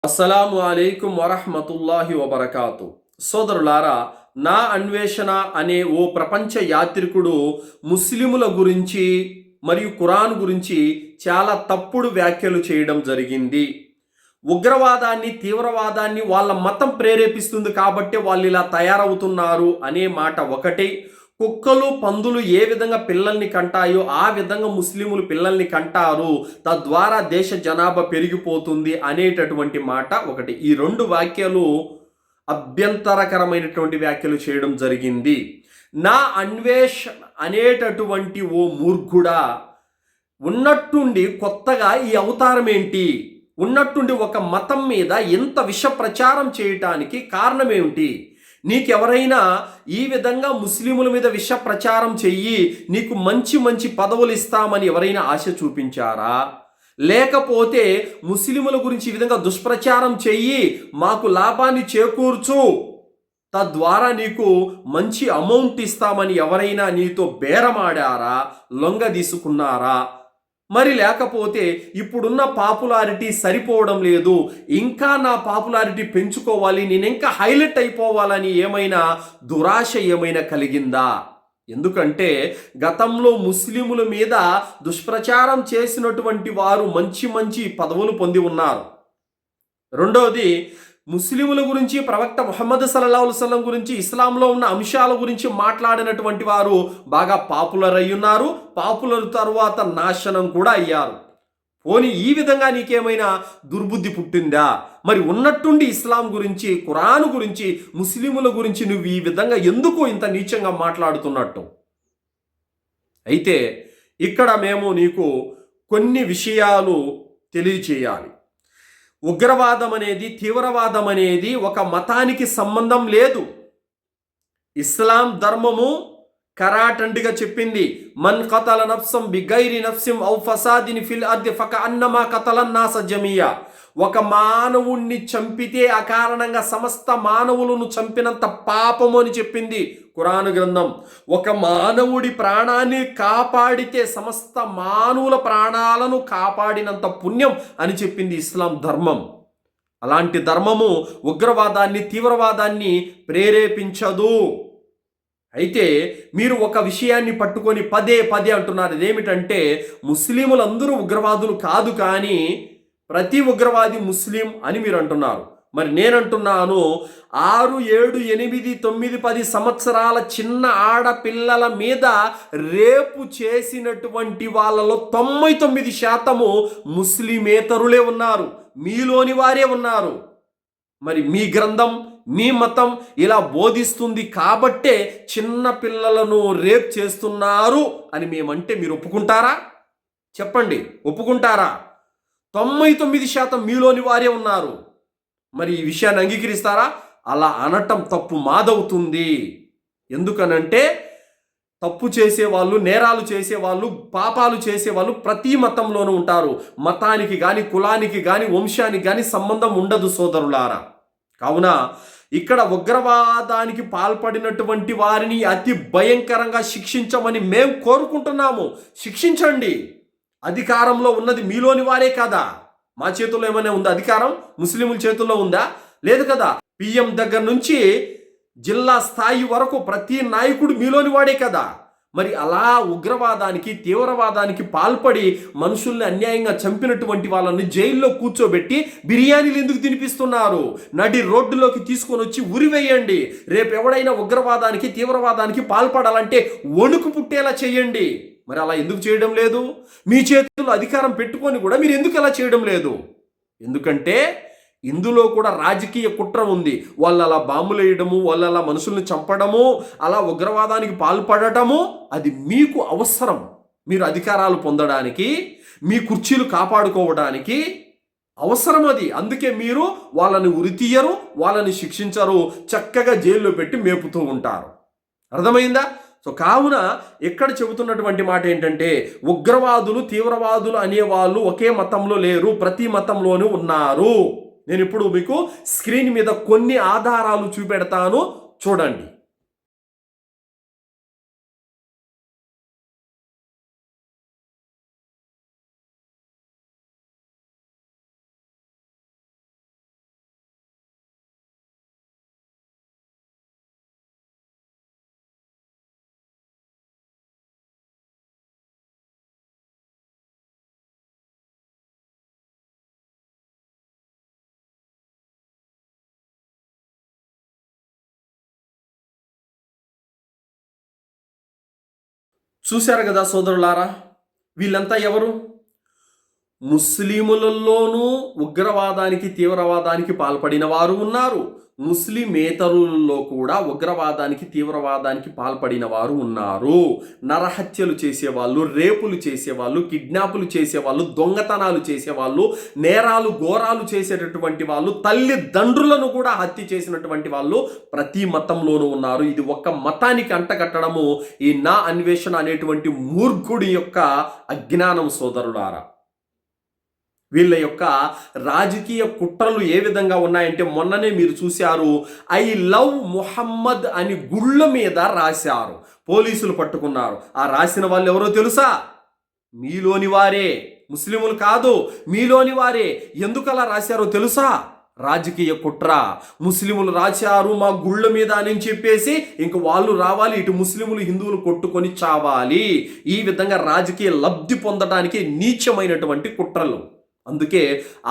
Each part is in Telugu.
అస్సలాము అలైకుం వరహ్మతుల్లాహి వబర్కాతు. సోదరులారా, నా అన్వేషణ అనే ఓ ప్రపంచ యాత్రికుడు ముస్లిముల గురించి మరియు ఖురాన్ గురించి చాలా తప్పుడు వ్యాఖ్యలు చేయడం జరిగింది. ఉగ్రవాదాన్ని, తీవ్రవాదాన్ని వాళ్ళ మతం ప్రేరేపిస్తుంది కాబట్టి వాళ్ళు ఇలా తయారవుతున్నారు అనే మాట ఒకటి. కుక్కలు, పందులు ఏ విధంగా పిల్లల్ని కంటాయో ఆ విధంగా ముస్లిములు పిల్లల్ని కంటారు, తద్వారా దేశ జనాభా పెరిగిపోతుంది అనేటటువంటి మాట ఒకటి. ఈ రెండు వ్యాఖ్యలు అభ్యంతరకరమైనటువంటి వ్యాఖ్యలు చేయడం జరిగింది. నా అన్వేషణ అనేటటువంటి ఓ మూర్ఖుడా, ఉన్నట్టుండి కొత్తగా ఈ అవతారం ఏంటి? ఉన్నట్టుండి ఒక మతం మీద ఎంత విష ప్రచారం చేయటానికి కారణం ఏమిటి? నీకెవరైనా ఈ విధంగా ముస్లిముల మీద విష ప్రచారం చెయ్యి, నీకు మంచి మంచి పదవులు ఇస్తామని ఎవరైనా ఆశ చూపించారా? లేకపోతే ముస్లిముల గురించి ఈ విధంగా దుష్ప్రచారం చెయ్యి, మాకు లాభాన్ని చేకూర్చు, తద్వారా నీకు మంచి అమౌంట్ ఇస్తామని ఎవరైనా నీతో బేరమాడారా? లొంగ తీసుకున్నారా? మరి లేకపోతే ఇప్పుడున్న పాపులారిటీ సరిపోవడం లేదు, ఇంకా నా పాపులారిటీ పెంచుకోవాలి, నేను ఇంకా హైలైట్ అయిపోవాలని ఏమైనా దురాశ ఏమైనా కలిగిందా? ఎందుకంటే గతంలో ముస్లిముల మీద దుష్ప్రచారం చేసినటువంటి వారు మంచి మంచి పదవులు పొంది ఉన్నారు. రెండవది, ముస్లిముల గురించి, ప్రవక్త ముహమ్మద్ సల్లల్లాహు అలైహి వసల్లం గురించి, ఇస్లాంలో ఉన్న అంశాల గురించి మాట్లాడినటువంటి వారు బాగా పాపులర్ అయ్యున్నారు. పాపులర్ తర్వాత నాశనం కూడా అయ్యారు. పోనీ ఈ విధంగా నీకేమైనా దుర్బుద్ధి పుట్టిందా? మరి ఉన్నట్టుండి ఇస్లాం గురించి, ఖురాన్ గురించి, ముస్లిముల గురించి నువ్వు ఈ విధంగా ఎందుకు ఇంత నీచంగా మాట్లాడుతున్నట్టు? అయితే ఇక్కడ మేము నీకు కొన్ని విషయాలు తెలియచేయాలి. ఉగ్రవాదం అనేది, తీవ్రవాదం అనేది ఒక మతానికి సంబంధం లేదు. ఇస్లాం ధర్మము కరాటండిగా చెప్పింది, మన్ కతల నఫ్సం బిగైరి నఫ్సిం ఔ ఫసాదిని ఫిల్ అర్ది ఫక అన్నమా కతలన్నాస జమియా. ఒక మానవుణ్ణి చంపితే అకారణంగా సమస్త మానవులను చంపినంత పాపము అని చెప్పింది ఖురాను గ్రంథం. ఒక మానవుడి ప్రాణాన్ని కాపాడితే సమస్త మానవుల ప్రాణాలను కాపాడినంత పుణ్యం అని చెప్పింది ఇస్లాం ధర్మం. అలాంటి ధర్మము ఉగ్రవాదాన్ని, తీవ్రవాదాన్ని ప్రేరేపించదు. అయితే మీరు ఒక విషయాన్ని పట్టుకొని పదే పదే అంటున్నారు. ఇదేమిటంటే ముస్లిములందరూ ఉగ్రవాదులు కాదు, కానీ ప్రతి ఉగ్రవాది ముస్లిం అని మీరు అంటున్నారు. మరి నేనంటున్నాను, 6, 7, 8, 9, 10 సంవత్సరాల చిన్న ఆడపిల్లల మీద రేపు చేసినటువంటి వాళ్ళలో 99% ముస్లిమేతరులే ఉన్నారు, మీలోని వారే ఉన్నారు. మరి మీ గ్రంథం, మీ మతం ఇలా బోధిస్తుంది కాబట్టే చిన్న పిల్లలను రేప్ చేస్తున్నారు అని మేమంటే మీరు ఒప్పుకుంటారా? చెప్పండి, ఒప్పుకుంటారా? 99% మీలోని వారే ఉన్నారు. మరి ఈ విషయాన్ని అంగీకరిస్తారా? అలా అనటం తప్పు మాదవుతుంది. ఎందుకనంటే తప్పు చేసేవాళ్ళు, నేరాలు చేసేవాళ్ళు, పాపాలు చేసేవాళ్ళు ప్రతి మతంలోనూ ఉంటారు. మతానికి కానీ, కులానికి కానీ, వంశానికి కానీ సంబంధం ఉండదు సోదరులారా. కావున ఇక్కడ ఉగ్రవాదానికి పాల్పడినటువంటి వారిని అతి భయంకరంగా శిక్షించమని మేము కోరుకుంటున్నాము. శిక్షించండి. అధికారంలో ఉన్నది మీలోని వారే కదా. మా చేతుల్లో ఏమైనా ఉందా అధికారం? ముస్లిముల చేతుల్లో ఉందా? లేదు కదా. పిఎం దగ్గర నుంచి జిల్లా స్థాయి వరకు ప్రతి నాయకుడు మీలోని వాడే కదా. మరి అలా ఉగ్రవాదానికి, తీవ్రవాదానికి పాల్పడి మనుషుల్ని అన్యాయంగా చంపినటువంటి వాళ్ళని జైల్లో కూర్చోబెట్టి బిర్యానీలు ఎందుకు తినిపిస్తున్నారు? నడి రోడ్డులోకి తీసుకొని వచ్చి ఉరివేయండి. రేపు ఎవడైనా ఉగ్రవాదానికి, తీవ్రవాదానికి పాల్పడాలంటే వణుకు పుట్టేలా చేయండి. మరి అలా ఎందుకు చేయడం లేదు? మీ చేతుల్లో అధికారం పెట్టుకొని కూడా మీరు ఎందుకు అలా చేయడం లేదు? ఎందుకంటే ఇందులో కూడా రాజకీయ కుట్ర ఉంది. వాళ్ళు అలా బాంబులు వేయడము, వాళ్ళు అలా మనుషుల్ని చంపడము, అలా ఉగ్రవాదానికి పాల్పడటము అది మీకు అవసరం. మీరు అధికారాలు పొందడానికి, మీ కుర్చీలు కాపాడుకోవడానికి అవసరం అది. అందుకే మీరు వాళ్ళని ఉరితీయరు, వాళ్ళని శిక్షించరు, చక్కగా జైల్లో పెట్టి మేపుతూ ఉంటారు. అర్థమైందా? సో కావున ఎక్కడ చెబుతున్నటువంటి మాట ఏంటంటే ఉగ్రవాదులు, తీవ్రవాదులు అనేవాళ్ళు ఒకే మతంలో లేరు, ప్రతి మతంలోనూ ఉన్నారు. నేను ఇప్పుడు మీకు స్క్రీన్ మీద కొన్ని ఆధారాలు చూపెడతాను, చూడండి. చూశారు కదా సోదరులారా, వీళ్ళంతా ఎవరు? ముస్లిములలోనూ ఉగ్రవాదానికి తీవ్రవాదానికి పాల్పడిన వారు ఉన్నారు. ముస్లిమేతరులలో కూడా ఉగ్రవాదానికి తీవ్రవాదానికి పాల్పడిన వారు ఉన్నారు. నరహత్యలు చేసేవాళ్ళు, రేపులు చేసేవాళ్ళు, కిడ్నాపులు చేసేవాళ్ళు, దొంగతనాలు చేసేవాళ్ళు, నేరాలు ఘోరాలు చేసేటటువంటి వాళ్ళు, తల్లిదండ్రులను కూడా హత్య చేసినటువంటి వాళ్ళు ప్రతి మతంలోనూ ఉన్నారు. ఇది ఒక్క మతానికి అంటగట్టడము ఈ నా అన్వేషణ అనేటువంటి మూర్ఖుడి యొక్క అజ్ఞానం సోదరులారా. వీళ్ళ యొక్క రాజకీయ కుట్రలు ఏ విధంగా ఉన్నాయంటే, మొన్ననే మీరు చూశారు, ఐ లవ్ ముహమ్మద్ అని గుళ్ళ మీద రాశారు, పోలీసులు పట్టుకున్నారు. ఆ రాసిన వాళ్ళు ఎవరో తెలుసా? మీలోని వారే, ముస్లిములు కాదు, మీలోని వారే. ఎందుకు అలా రాశారో తెలుసా? రాజకీయ కుట్ర. ముస్లిములు రాశారు మా గుళ్ళ మీద అని చెప్పేసి ఇంక వాళ్ళు రావాలి, ఇటు ముస్లిములు హిందువులు కొట్టుకొని చావాలి. ఈ విధంగా రాజకీయ లబ్ధి పొందడానికి నీచమైనటువంటి కుట్రలు. అందుకే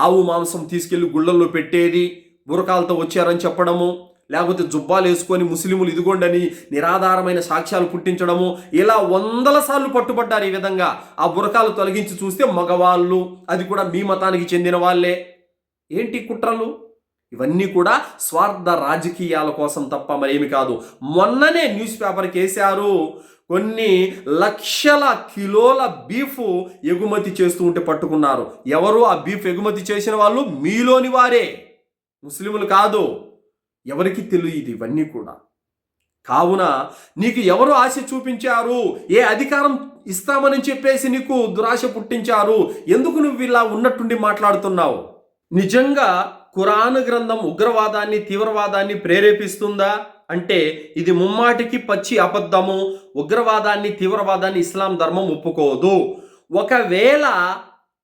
ఆవు మాంసం తీసుకెళ్లి గుళ్ళల్లో పెట్టేది, బురకాలతో వచ్చారని చెప్పడము, లేకపోతే జుబ్బాలు వేసుకొని ముస్లిములు ఇదిగోండి అని నిరాధారమైన సాక్ష్యాలు పుట్టించడము, ఇలా వందల సార్లు పట్టుబడ్డారు. ఈ విధంగా ఆ బురకాలు తొలగించి చూస్తే మగవాళ్ళు, అది కూడా మీ మతానికి చెందిన వాళ్ళే. ఏంటి కుట్రలు? ఇవన్నీ కూడా స్వార్థ రాజకీయాల కోసం తప్ప మరేమి కాదు. మొన్ననే న్యూస్ పేపర్కి వేశారు, కొన్ని లక్షల కిలోల బీఫ్ ఎగుమతి చేస్తూ ఉంటే పట్టుకున్నారు. ఎవరు ఆ బీఫ్ ఎగుమతి చేసిన వాళ్ళు? మీలోని వారే, ముస్లిములు కాదు. ఎవరికి తెలియదు ఇవన్నీ కూడా. కావున నీకు ఎవరు ఆశ చూపించారు, ఏ అధికారం ఇస్తామని చెప్పేసి నీకు దురాశ పుట్టించారు? ఎందుకు నువ్వు ఇలా ఉన్నట్టుండి మాట్లాడుతున్నావు? నిజంగా ఖురాన్ గ్రంథం ఉగ్రవాదాన్ని తీవ్రవాదాన్ని ప్రేరేపిస్తుందా అంటే ఇది ముమ్మాటికి పచ్చి అబద్ధము. ఉగ్రవాదాన్ని తీవ్రవాదాన్ని ఇస్లాం ధర్మం ఒప్పుకోదు. ఒకవేళ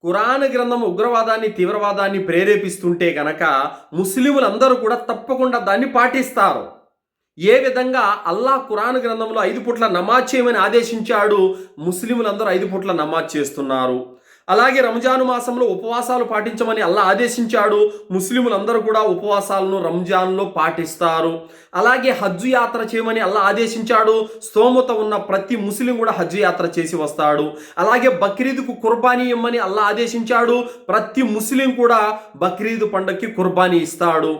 ఖురాన్ గ్రంథం ఉగ్రవాదాన్ని తీవ్రవాదాన్ని ప్రేరేపిస్తుంటే గనక ముస్లిములందరూ కూడా తప్పకుండా దాన్ని పాటిస్తారు. ఏ విధంగా అల్లా ఖురాన్ గ్రంథంలో 5 పూట్ల నమాజ్ చేయమని ఆదేశించాడు, ముస్లిములందరూ 5 పూట్ల నమాజ్ చేస్తున్నారు. అలాగే రంజాను మాసంలో ఉపవాసాలు పాటించమని అల్లా ఆదేశించాడు, ముస్లిములందరూ కూడా ఉపవాసాలను రంజాన్లో పాటిస్తారు. అలాగే హజ్జు యాత్ర చేయమని అల్లా ఆదేశించాడు, స్తోమత ఉన్న ప్రతి ముస్లిం కూడా హజ్జు యాత్ర చేసి వస్తాడు. అలాగే బక్రీద్కు కుర్బానీ ఇమ్మని అల్లా ఆదేశించాడు, ప్రతి ముస్లిం కూడా బక్రీద్ పండుగకి కుర్బానీ ఇస్తాడు.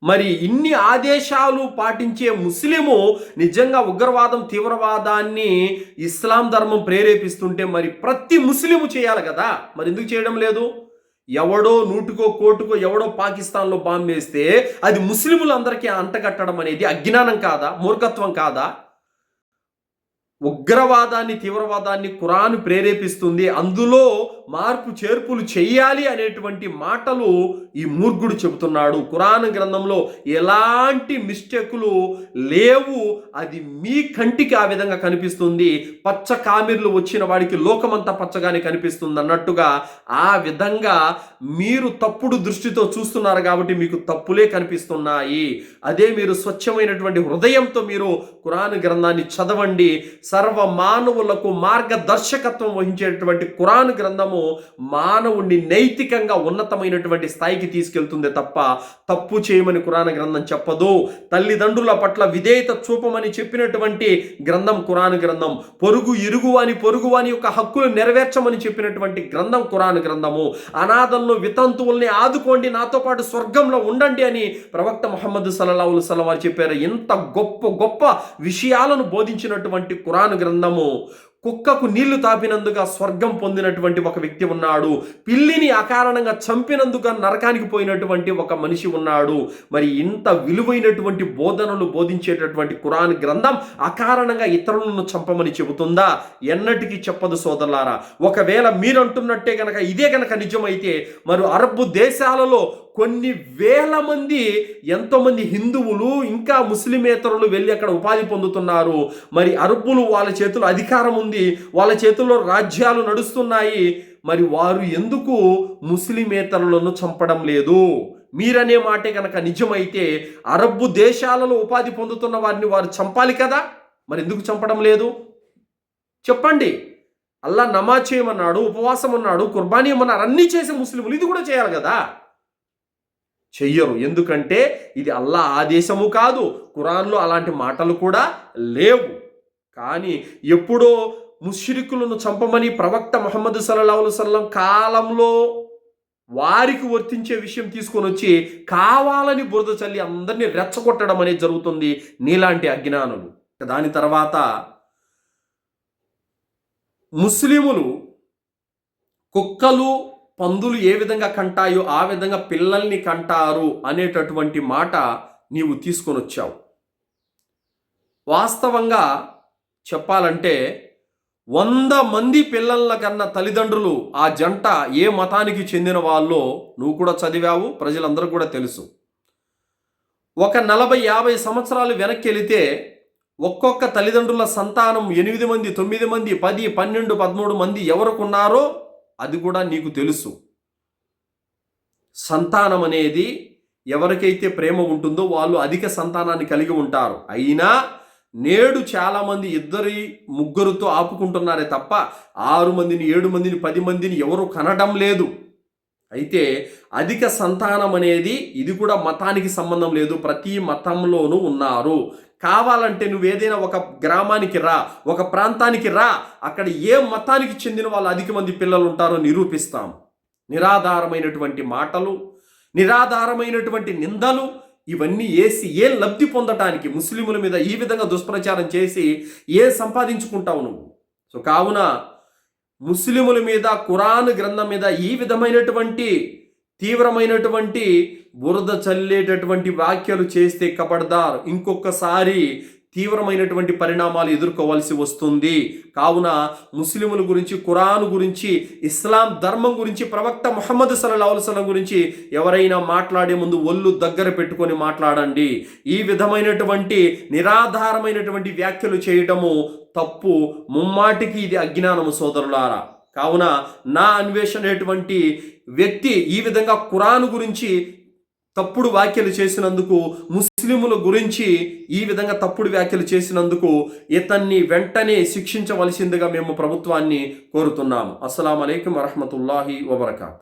మరి ఇన్ని ఆదేశాలు పాటించే ముస్లిము నిజంగా ఉగ్రవాదం తీవ్రవాదాన్ని ఇస్లాం ధర్మం ప్రేరేపిస్తుంటే మరి ప్రతి ముస్లిము చేయాలి కదా, మరి ఎందుకు చేయడం లేదు? ఎవడో నూటికో కోటుకో ఎవడో పాకిస్తాన్లో బాంబు వేస్తే అది ముస్లిములందరికీ అంటగట్టడం అనేది అజ్ఞానం కాదా, మూర్ఖత్వం కాదా? ఉగ్రవాదాన్ని తీవ్రవాదాన్ని ఖురాన్ ప్రేరేపిస్తుంది, అందులో మార్పు చేర్పులు చెయ్యాలి అనేటువంటి మాటలు ఈ మూర్ఖుడు చెబుతున్నాడు. ఖురాన్ గ్రంథంలో ఎలాంటి మిస్టేకులు లేవు, అది మీ కంటికి ఆ విధంగా కనిపిస్తుంది. పచ్చ కామిర్లు వచ్చిన వాడికి లోకమంతా పచ్చగానే కనిపిస్తుంది అన్నట్టుగా ఆ విధంగా మీరు తప్పుడు దృష్టితో చూస్తున్నారు కాబట్టి మీకు తప్పులే కనిపిస్తున్నాయి. అదే మీరు స్వచ్ఛమైనటువంటి హృదయంతో మీరు ఖురాన్ గ్రంథాన్ని చదవండి. సర్వ మానవులకు మార్గదర్శకత్వం వహించేటువంటి ఖురాన్ గ్రంథము మానవుణ్ణి నైతికంగా ఉన్నతమైనటువంటి స్థాయికి తీసుకెళ్తుంది తప్ప తప్పు చేయమని ఖురాన్ గ్రంథం చెప్పదు. తల్లిదండ్రుల పట్ల విధేయత చూపమని చెప్పినటువంటి గ్రంథం ఖురాన్ గ్రంథం. పొరుగు ఇరుగువాని యొక్క హక్కులు నెరవేర్చమని చెప్పినటువంటి గ్రంథం ఖురాన్ గ్రంథము. అనాథలను వితంతువుల్ని ఆదుకోండి, నాతో పాటు స్వర్గంలో ఉండండి అని ప్రవక్త ముహమ్మద్ సల్లల్లాహు అలైహి వసల్లం వారు చెప్పారు. ఎంత గొప్ప గొప్ప విషయాలను బోధించినటువంటి ఖురాన్ గ్రంథము. కుక్కకు నీళ్లు తాపినందుగా స్వర్గం పొందినటువంటి ఒక వ్యక్తి ఉన్నాడు. పిల్లిని అకారణంగా చంపినందుగా నరకానికి పోయినటువంటి ఒక మనిషి ఉన్నాడు. మరి ఇంత విలువైనటువంటి బోధనలు బోధించేటటువంటి ఖురాన్ గ్రంథం అకారణంగా ఇతరులను చంపమని చెబుతుందా? ఎన్నటికీ చెప్పదు సోదరులారా. ఒకవేళ మీరంటున్నట్టే గనక ఇదే గనక నిజమైతే మరి అరబ్ దేశాలలో కొన్ని వేల మంది, ఎంతోమంది హిందువులు ఇంకా ముస్లిమేతరులు వెళ్ళి అక్కడ ఉపాధి పొందుతున్నారు. మరి అరబ్బులు వాళ్ళ చేతుల్లో అధికారం ఉంది, వాళ్ళ చేతుల్లో రాజ్యాలు నడుస్తున్నాయి. మరి వారు ఎందుకు ముస్లిమేతరులను చంపడం లేదు? మీరనే మాటే కనుక నిజమైతే అరబ్బు దేశాలలో ఉపాధి పొందుతున్న వారిని వారు చంపాలి కదా, మరి ఎందుకు చంపడం లేదు చెప్పండి. అల్లా నమాజ్ చేయమన్నాడు, ఉపవాసం అన్నాడు, కుర్బానీ అన్నారు, అన్నీ చేసే ముస్లింలు ఇది కూడా చేయాలి కదా, చెయ్యరు. ఎందుకంటే ఇది అల్లా ఆదేశము కాదు, ఖురాన్లో అలాంటి మాటలు కూడా లేవు. కానీ ఎప్పుడో ముష్రికులను చంపమని ప్రవక్త ముహమ్మద్ సల్లల్లాహు అలైహి వసల్లం కాలంలో వారికి వర్తించే విషయం తీసుకొని వచ్చి కావాలని బురద చల్లి అందరినీ రెచ్చగొట్టడం అనేది జరుగుతుంది నీలాంటి అజ్ఞానులు. దాని తర్వాత ముస్లిములు కుక్కలు పందులు ఏ విధంగా కంటాయో ఆ విధంగా పిల్లల్ని కంటారు అనేటటువంటి మాట నీవు తీసుకొని వచ్చావు. వాస్తవంగా చెప్పాలంటే 100 మంది పిల్లల కన్నా తల్లిదండ్రులు ఆ జంట ఏ మతానికి చెందిన వాళ్ళో నువ్వు కూడా చదివావు, ప్రజలందరూ కూడా తెలుసు. ఒక 40-50 సంవత్సరాలు వెనక్కి వెళితే ఒక్కొక్క తల్లిదండ్రుల సంతానం 8 మంది, 9 మంది, 10, 12, 13 మంది ఎవరుకున్నారో అది కూడా నీకు తెలుసు. సంతానం అనేది ఎవరికైతే ప్రేమ ఉంటుందో వాళ్ళు అధిక సంతానాన్ని కలిగి ఉంటారు. అయినా నేడు చాలామంది 2-3తో ఆపుకుంటున్నారే తప్ప 6 మందిని, 7 మందిని, 10 మందిని ఎవరు కనడం లేదు. అయితే అధిక సంతానం అనేది ఇది కూడా మతానికి సంబంధం లేదు, ప్రతి మతంలోనూ ఉన్నారు. కావాలంటే నువ్వు ఏదైనా ఒక గ్రామానికి రా, ఒక ప్రాంతానికి రా, అక్కడ ఏ మతానికి చెందిన వాళ్ళు అధిక మంది పిల్లలు ఉంటారో నిరూపిస్తాం. నిరాధారమైనటువంటి మాటలు, నిరాధారమైనటువంటి నిందలు ఇవన్నీ వేసి ఏ లబ్ధి పొందటానికి, ముస్లిముల మీద ఈ విధంగా దుష్ప్రచారం చేసి ఏ సంపాదించుకుంటావు నువ్వు? సో కావున ముస్లిముల మీద, ఖురాన్ గ్రంథం మీద ఈ విధమైనటువంటి తీవ్రమైనటువంటి బురద చల్లేటటువంటి వ్యాఖ్యలు చేస్తే కబడ్దార్, ఇంకొకసారి తీవ్రమైనటువంటి పరిణామాలు ఎదుర్కోవాల్సి వస్తుంది. కావున ముస్లిముల గురించి, ఖురాన్ గురించి, ఇస్లాం ధర్మం గురించి, ప్రవక్త ముహమ్మద్ సల్లల్లాహు అలైహి వసల్లం గురించి ఎవరైనా మాట్లాడే ముందు ఒళ్ళు దగ్గర పెట్టుకొని మాట్లాడండి. ఈ విధమైనటువంటి నిరాధారమైనటువంటి వ్యాఖ్యలు చేయటము తప్పు, ముమ్మాటికి ఇది అజ్ఞానము సోదరులారా. కావున నా అన్వేషణ అనేటువంటి వ్యక్తి ఈ విధంగా ఖురాన్ గురించి తప్పుడు వ్యాఖ్యలు చేసినందుకు, ముస్లిముల గురించి ఈ విధంగా తప్పుడు వ్యాఖ్యలు చేసినందుకు ఇతన్ని వెంటనే శిక్షించవలసిందిగా మేము ప్రభుత్వాన్ని కోరుతున్నాము. అస్సలాము అలైకుం వరహ్మతుల్లాహి వబరకాతు.